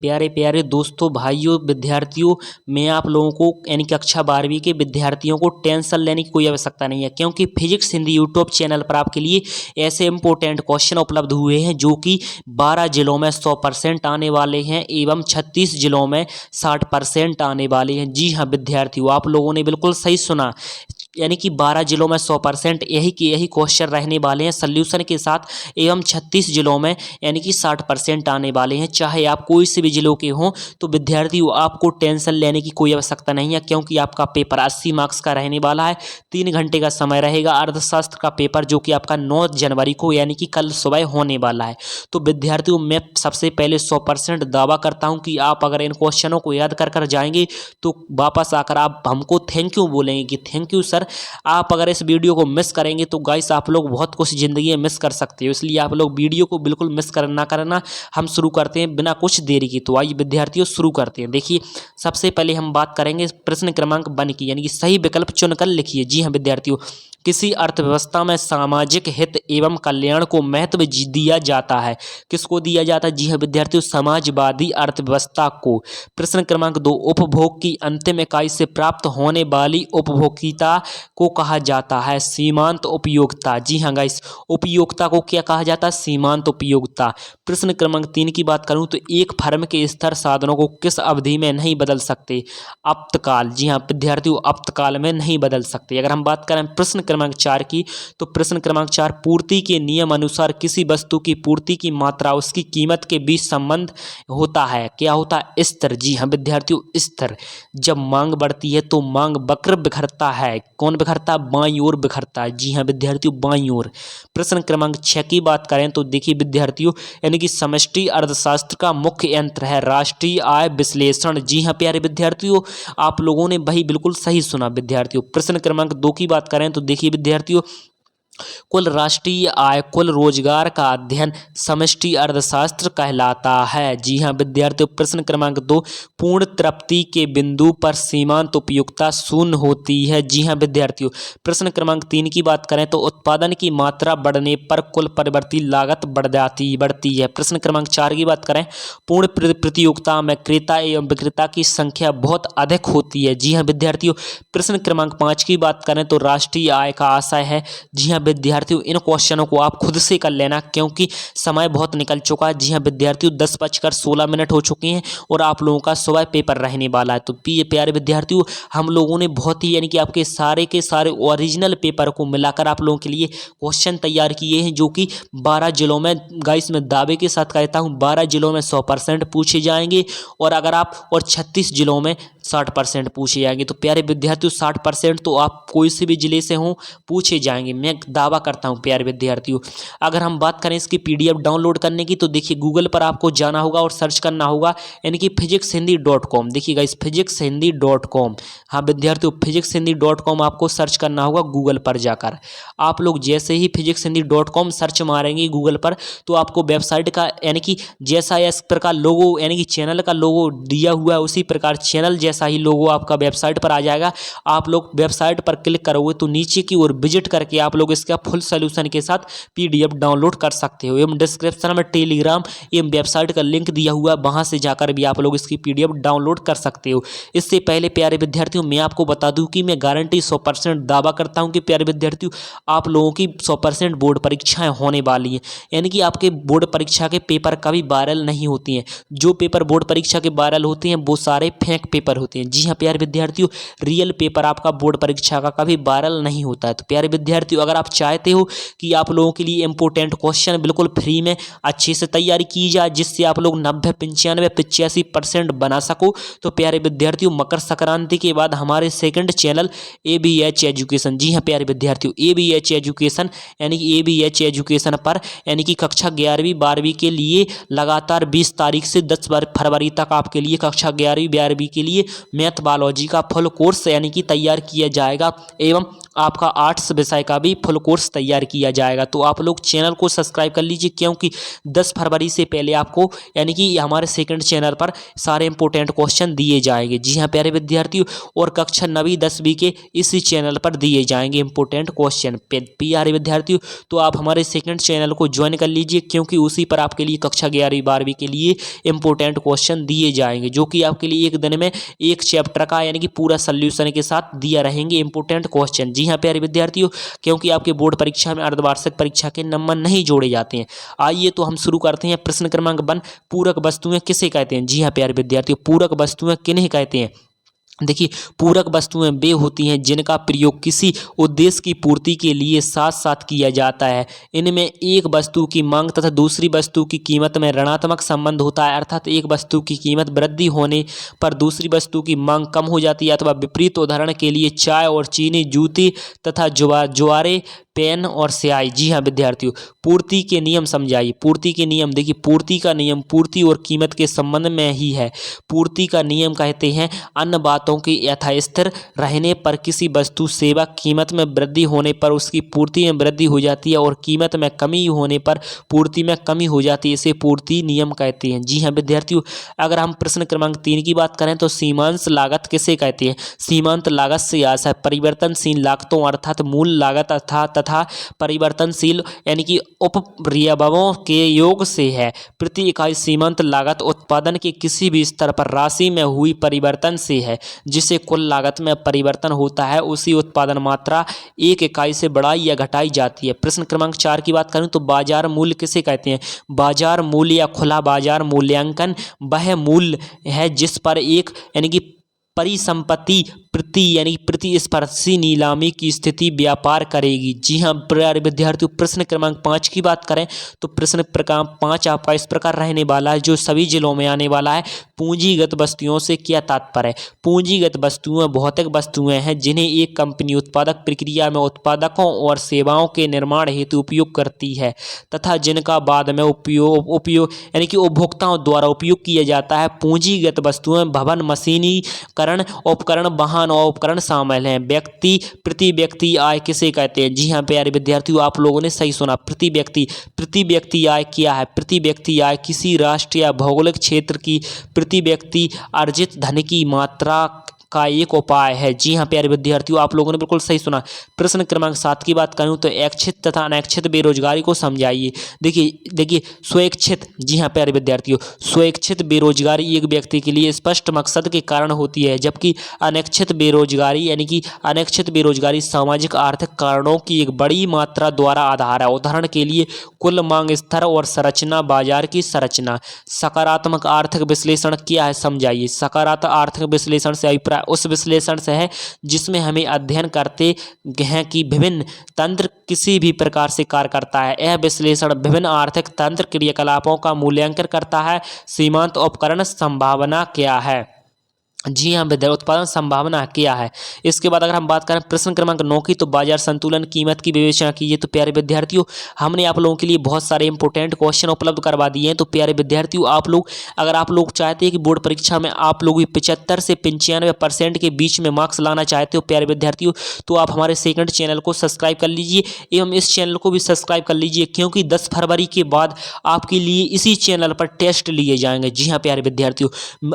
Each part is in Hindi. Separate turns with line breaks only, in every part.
प्यारे प्यारे दोस्तों, भाइयों, विद्यार्थियों, मैं आप लोगों को यानी कक्षा 12वीं के विद्यार्थियों को टेंशन लेने की कोई आवश्यकता नहीं है, क्योंकि फिजिक्स हिंदी यूट्यूब चैनल पर आपके लिए ऐसे इंपॉर्टेंट क्वेश्चन उपलब्ध हुए हैं जो कि 12 जिलों में 100% आने वाले हैं एवं 36 जिलों में 60% आने वाले हैं। जी हाँ विद्यार्थियों, आप लोगों ने बिल्कुल सही सुना, यानी कि 12 जिलों में 100% यही के यही क्वेश्चन रहने वाले हैं सल्यूशन के साथ एवं 36 जिलों में यानी कि 60% आने वाले हैं। चाहे आप कोई से भी जिलों के हों, तो विद्यार्थियों आपको टेंशन लेने की कोई आवश्यकता नहीं है, क्योंकि आपका पेपर 80 मार्क्स का रहने वाला है। 3 घंटे का समय रहेगा अर्थशास्त्र का पेपर, जो कि आपका 9 जनवरी को यानी कि कल सुबह होने वाला है। तो विद्यार्थियों, मैं सबसे पहले 100% दावा करता हूं कि आप अगर इन क्वेश्चनों को याद कर जाएंगे तो वापस आकर आप हमको थैंक यू बोलेंगे कि थैंक यू सर। आप अगर इस वीडियो को मिस करेंगे तो गाइस आप लोग बहुत कुछ ज़िंदगी में मिस कर सकते हो, इसलिए आप लोग वीडियो को बिल्कुल मिस ना करना। हम शुरू करते हैं बिना कुछ देरी की। तो आइए विद्यार्थियों शुरू करते हैं। देखिए, सबसे पहले हम बात करेंगे प्रश्न क्रमांक 1 की, यानी कि सही विकल्प चुनकर लिखिए। जी हाँ विद्यार्थियों, किसी अर्थव्यवस्था में सामाजिक हित एवं कल्याण को महत्व दिया जाता है। किसको दिया जाता है? जी हाँ विद्यार्थियों, समाजवादी अर्थव्यवस्था को। प्रश्न क्रमांक 2, उपभोग की अंतिम इकाई से प्राप्त होने वाली उपभोक्ता को कहा जाता है सीमांत उपयोगिता। जी हाँ गाइस, उपयोगिता को क्या कहा जाता है? सीमांत उपयोगिता। प्रश्न क्रमांक 3 की बात करूं तो एक फर्म के स्तर साधनों को किस अवधि में नहीं बदल सकते? आपातकाल। जी हाँ विद्यार्थियों, आपातकाल में नहीं बदल सकते। अगर हम बात करें प्रश्न क्रमांक 4 की, तो प्रश्न क्रमांक 4, पूर्ति के नियम अनुसार किसी वस्तु की पूर्ति की मात्रा उसकी कीमत के बीच संबंध होता है। क्या होता है? स्तर। जी हाँ विद्यार्थियों, स्तर। जब मांग बढ़ती है तो मांग वक्र बिखरता है। कौन बिखरता है? बाईं ओर बिखरता है। जी हाँ विद्यार्थियों, बाईं ओर। प्रश्न क्रमांक 6 की बात करें तो देखिए विद्यार्थियों, यानी कि समष्टि अर्थशास्त्र का मुख्य यंत्र है राष्ट्रीय आय विश्लेषण। जी हाँ प्यारे विद्यार्थियों, आप लोगों ने वही बिल्कुल सही सुना विद्यार्थियों। प्रश्न क्रमांक 2 की बात करें तो देखिए विद्यार्थियों, कुल राष्ट्रीय आय, कुल रोजगार का अध्ययन समष्टि अर्थशास्त्र कहलाता है। जी हाँ विद्यार्थियों। प्रश्न क्रमांक 2, पूर्ण तृप्ति के बिंदु पर सीमांत उपयोगिता शून्य होती है। जी हाँ विद्यार्थियों। प्रश्न क्रमांक 3 की बात करें तो उत्पादन की मात्रा बढ़ने पर कुल परिवर्ती लागत बढ़ती है। प्रश्न क्रमांक 4 की बात करें, पूर्ण प्रतियोगिता में क्रेता एवं विक्रेता की संख्या बहुत अधिक होती है। जी हाँ विद्यार्थियों। प्रश्न क्रमांक 5 की बात करें तो राष्ट्रीय आय का आशय है। जी हाँ विद्यार्थियों, इन क्वेश्चनों को आप खुद से कर लेना, क्योंकि समय बहुत निकल चुका है। जी हाँ विद्यार्थियों, 10:16 हो चुके हैं और आप लोगों का सुबह पेपर रहने वाला है। तो प्यारे विद्यार्थियों, हम लोगों ने बहुत ही यानी कि आपके सारे के सारे ओरिजिनल पेपर को मिलाकर आप लोगों के लिए क्वेश्चन तैयार किए हैं, जो कि 12 जिलों में, गाइस मैं दावे के साथ कहता हूँ 12 जिलों में 100% पूछे जाएंगे, और अगर आप और 36 जिलों में 60% पूछे जाएंगे। तो प्यारे विद्यार्थियों, 60% तो आप कोई से भी जिले से हों पूछे जाएंगे, मैं दावा करता हूं प्यारे विद्यार्थियों। अगर हम बात करें इसकी PDF डाउनलोड करने की, तो देखिए गूगल पर आपको जाना होगा और सर्च करना होगा, यानी कि physicshindy.com। देखिए गाइस, physicshindy.com। हाँ विद्यार्थियों, physicshindy.com आपको सर्च करना होगा गूगल पर जाकर। आप लोग जैसे ही physicshindy.com सर्च मारेंगे गूगल पर, तो आपको वेबसाइट का यानी कि जैसा इस प्रकार लोगो यानी कि चैनल का लोगो दिया हुआ है, उसी प्रकार चैनल जैसा ही लोगो आपका वेबसाइट पर आ जाएगा। आप लोग वेबसाइट पर क्लिक करोगे तो नीचे की ओर विजिट करके आप लोग इसका फुल सोल्यूशन के साथ PDF डाउनलोड कर सकते हो। एवं डिस्क्रिप्शन में टेलीग्राम एवं वेबसाइट का लिंक दिया हुआ है, वहां से जाकर भी आप लोग इसकी PDF डाउनलोड कर सकते हो। इससे पहले प्यारे विद्यार्थियों, मैं आपको बता दूं कि मैं गारंटी 100% दावा करता हूं कि प्यारे विद्यार्थियों, आप लोगों की 100% बोर्ड परीक्षाएं होने वाली हैं। यानी कि आपके बोर्ड परीक्षा के पेपर कभी वायरल नहीं होती हैं। जो पेपर बोर्ड परीक्षा के वायरल होते हैं वो सारे फेक पेपर होते हैं। जी हाँ प्यारे विद्यार्थियों, रियल पेपर आपका बोर्ड परीक्षा का कभी वायरल नहीं होता है। तो प्यारे विद्यार्थियों, अगर आप चाहते हो कि आप लोगों के लिए इंपॉर्टेंट क्वेश्चन बिल्कुल फ्री में अच्छे से तैयारी की जाए, जिससे आप लोग 90, 95, 85% बना सको, तो प्यारे विद्यार्थियों, मकर संक्रांति के बाद हमारे सेकंड चैनल ABH एजुकेशन, जी हाँ प्यारे विद्यार्थियों, ABH एजुकेशन यानी कि ABH एजुकेशन पर यानी कि कक्षा 11वीं 12वीं के लिए लगातार 20 तारीख से 10 फरवरी तक आपके लिए कक्षा 11वीं 12वीं के लिए मैथ बायोलॉजी का फुल कोर्स यानी कि तैयार किया जाएगा एवं आपका आर्ट्स विषय का भी फुल कोर्स तैयार किया जाएगा। तो आप लोग चैनल को सब्सक्राइब कर लीजिए, क्योंकि 10 फरवरी से पहले आपको यानी कि हमारे सेकंड चैनल पर सारे इंपॉर्टेंट क्वेश्चन दिए जाएंगे। जी हाँ प्यारे विद्यार्थियों, और कक्षा 9वीं 10वीं के इसी चैनल पर दिए जाएंगे इंपॉर्टेंट क्वेश्चन। प्यारे विद्यार्थियों, तो आप हमारे सेकंड चैनल को ज्वाइन कर लीजिए, क्योंकि उसी पर आपके लिए कक्षा 11वीं 12वीं के लिए इंपॉर्टेंट क्वेश्चन दिए जाएंगे, जो कि आपके लिए एक दिन में एक चैप्टर का यानी कि पूरा सोल्यूशन के साथ दिया रहेंगे इंपॉर्टेंट क्वेश्चन। जी हाँ प्यारे विद्यार्थियों, क्योंकि आपके बोर्ड परीक्षा में अर्धवार्षिक परीक्षा के नंबर नहीं जोड़े जाते हैं। आइए तो हम शुरू करते हैं। प्रश्न क्रमांक 1, पूरक वस्तुएं किसे कहते हैं? जी हाँ प्यारे विद्यार्थियों, पूरक वस्तुएं किन्हें कहते हैं? देखिए, पूरक वस्तुएं वे होती हैं जिनका प्रयोग किसी उद्देश्य की पूर्ति के लिए साथ साथ किया जाता है। इनमें एक वस्तु की मांग तथा दूसरी वस्तु की कीमत में ऋणात्मक संबंध होता है, अर्थात एक वस्तु की कीमत वृद्धि होने पर दूसरी वस्तु की मांग कम हो जाती है, अथवा विपरीत। उदाहरण के लिए चाय और चीनी, जूते तथा ज्वारे, पेन और स्याही। जी हाँ विद्यार्थियों, पूर्ति के नियम समझाइए। पूर्ति के नियम, देखिए पूर्ति का नियम पूर्ति और कीमत के संबंध में ही है। पूर्ति का नियम कहते हैं अन्य बातों के यथास्थिर रहने पर किसी वस्तु सेवा कीमत में वृद्धि होने पर उसकी पूर्ति में वृद्धि हो जाती है, और कीमत में कमी होने पर पूर्ति में कमी हो जाती है। इसे पूर्ति नियम कहते हैं। जी हाँ विद्यार्थियों, अगर हम प्रश्न क्रमांक 3 की बात करें तो सीमांत लागत किसे कहते हैं? सीमांत लागत से आशय परिवर्तनशील लागतों अर्थात मूल लागत तथा परिवर्तनशील यानी कि उपरिव्ययों के योग से है। प्रति इकाई सीमांत लागत उत्पादन के किसी भी स्तर पर राशि में हुई परिवर्तन से है। जिसे कुल लागत में परिवर्तन होता है उसी उत्पादन मात्रा एक इकाई से बढ़ाई या घटाई जाती है। प्रश्न क्रमांक 4 की बात करें तो बाजार मूल्य किसे कहते हैं? बाजार मूल्य या खुला बाजार मूल्यांकन वह मूल्य है जिस पर एक यानी कि परिसंपत्ति प्रतिस्पर्धी नीलामी की स्थिति व्यापार करेगी। जी हाँ प्यारे विद्यार्थियों, प्रश्न क्रमांक 5 की बात करें तो प्रश्न क्रमांक 5 आपका इस प्रकार रहने वाला है, जो सभी जिलों में आने वाला है। पूंजीगत वस्तुओं से क्या तात्पर्य है? पूंजीगत वस्तुएं भौतिक वस्तुएं हैं जिन्हें एक कंपनी उत्पादक प्रक्रिया में उत्पादकों और सेवाओं के निर्माण हेतु उपयोग करती है तथा जिनका बाद में उपयोग यानी कि उपभोक्ताओं द्वारा उपयोग किया जाता है। पूंजीगत वस्तुएं भवन, मशीनीकरण उपकरण, वाहन और उपकरण शामिल हैं। प्रति व्यक्ति आय किसे कहते हैं? जी हाँ प्यारे विद्यार्थियों, आप लोगों ने सही सुना। प्रति व्यक्ति आय क्या है? प्रति व्यक्ति आय किसी राष्ट्र या भौगोलिक क्षेत्र की प्रति व्यक्ति अर्जित धन की मात्रा का एक उपाय है। जी हाँ प्यारे विद्यार्थियों, आप लोगों ने बिल्कुल सही सुना। प्रश्न क्रमांक 7 की बात करूं तो ऐच्छिक तथा अनैच्छिक बेरोजगारी को समझाइए। देखिए स्वैच्छिक, जी हाँ प्यारे विद्यार्थियों, स्वैच्छिक बेरोजगारी एक व्यक्ति के लिए स्पष्ट मकसद के कारण होती है, जबकि अनैच्छिक बेरोजगारी यानी कि अनैच्छिक बेरोजगारी सामाजिक आर्थिक कारणों की एक बड़ी मात्रा द्वारा आधार है। उदाहरण के लिए कुल मांग स्तर और संरचना, बाजार की संरचना। सकारात्मक आर्थिक विश्लेषण क्या है समझाइए। सकारात्मक आर्थिक विश्लेषण से अभिप्राय उस विश्लेषण से है जिसमें हमें अध्ययन करते हैं कि विभिन्न तंत्र किसी भी प्रकार से कार्य करता है। यह विश्लेषण विभिन्न आर्थिक तंत्र क्रियाकलापों का मूल्यांकन करता है। सीमांत उपकरण संभावना क्या है? जी हाँ विद्यार्थी, उत्पादन संभावना क्या है? इसके बाद अगर हम बात करें प्रश्न क्रमांक 9 की तो बाजार संतुलन कीमत की विवेचना कीजिए। तो प्यारे विद्यार्थियों, हमने आप लोगों के लिए बहुत सारे इंपॉर्टेंट क्वेश्चन उपलब्ध करवा दिए हैं। तो प्यारे विद्यार्थियों, अगर आप लोग चाहते हैं कि बोर्ड परीक्षा में आप लोग 75 से 95% के बीच में मार्क्स लाना चाहते हो प्यारे विद्यार्थियों, तो आप हमारे सेकंड चैनल को सब्सक्राइब कर लीजिए एवं इस चैनल को भी सब्सक्राइब कर लीजिए, क्योंकि 10 फरवरी के बाद आपके लिए इसी चैनल पर टेस्ट लिए जाएंगे। जी हाँ प्यारे विद्यार्थियों,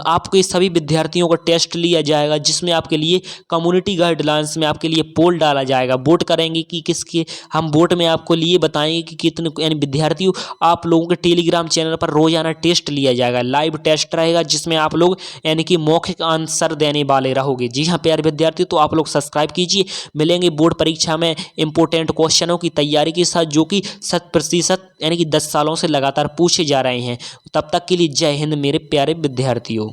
आपके सभी विद्यार्थियों को टेस्ट लिया जाएगा, जिसमें आपके लिए कम्युनिटी गाइडलाइंस में आपके लिए पोल डाला जाएगा। वोट करेंगे कि किसके, हम वोट में आपको लिए बताएंगे कि कितने यानी विद्यार्थियों आप लोगों के टेलीग्राम चैनल पर रोजाना टेस्ट लिया जाएगा। लाइव टेस्ट रहेगा जिसमें आप लोग यानी कि मौखिक आंसर देने वाले रहोगे। जी हाँ प्यारे विद्यार्थियों, तो आप लोग सब्सक्राइब कीजिए। मिलेंगे बोर्ड परीक्षा में इंपॉर्टेंट क्वेश्चनों की तैयारी के साथ, जो कि 100% यानी कि 10 सालों से लगातार पूछे जा रहे हैं। तब तक के लिए जय हिंद मेरे प्यारे विद्यार्थियों।